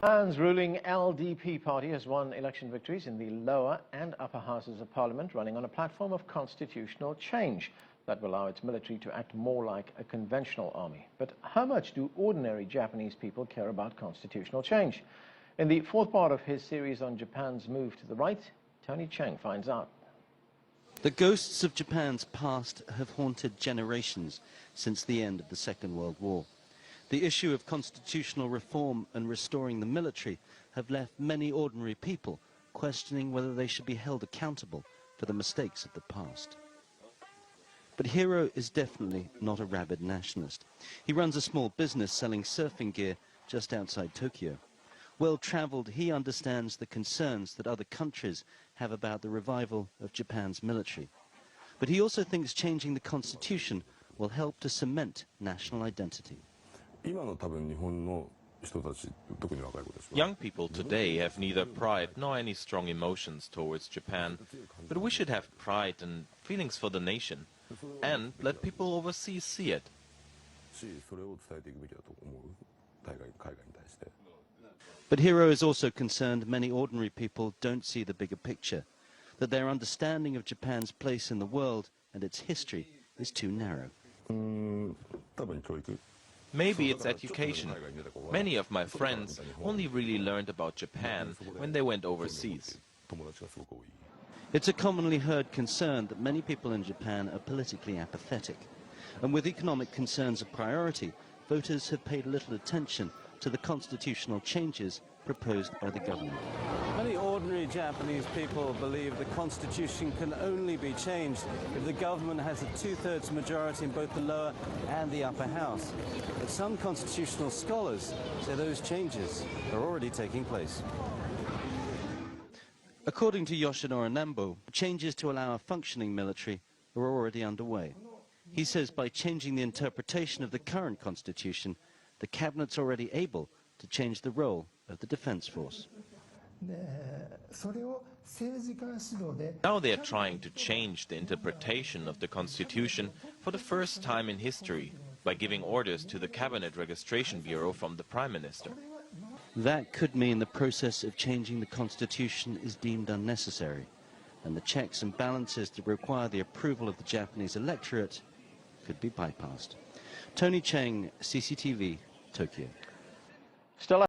Japan's ruling LDP party has won election victories in the lower and upper houses of parliament, running on a platform of constitutional change that will allow its military to act more like a conventional army. But how much do ordinary Japanese people care about constitutional change? In the fourth part of his series on Japan's move to the right, Tony Cheng finds out. The ghosts of Japan's past have haunted generations since the end of the Second World War. The issue of constitutional reform and restoring the military have left many ordinary people questioning whether they should be held accountable for the mistakes of the past. But Hiro is definitely not a rabid nationalist. He runs a small business selling surfing gear just outside Tokyo. Well-traveled, he understands the concerns that other countries have about the revival of Japan's military. But he also thinks changing the constitution will help to cement national identity. Young people today have neither pride nor any strong emotions towards Japan, but we should have pride and feelings for the nation, and let people overseas see it. But Hiro is also concerned many ordinary people don't see the bigger picture, that their understanding of Japan's place in the world and its history is too narrow. Maybe it's education. Many of my friends only really learned about Japan when they went overseas. It's a commonly heard concern that many people in Japan are politically apathetic. And with economic concerns a priority, voters have paid little attention to the constitutional changes proposed by the government. Many ordinary Japanese people believe the constitution can only be changed if the government has a two-thirds majority in both the lower and the upper house. But some constitutional scholars say those changes are already taking place. According to Yoshinori Nambo, changes to allow a functioning military are already underway. He says by changing the interpretation of the current constitution, the cabinet's already able to change the role of the defense force. Now they are trying to change the interpretation of the constitution for the first time in history by giving orders to the Cabinet Registration Bureau from the Prime Minister. That could mean the process of changing the constitution is deemed unnecessary, and the checks and balances that require the approval of the Japanese electorate could be bypassed. Tony Cheng, CCTV, Tokyo. Still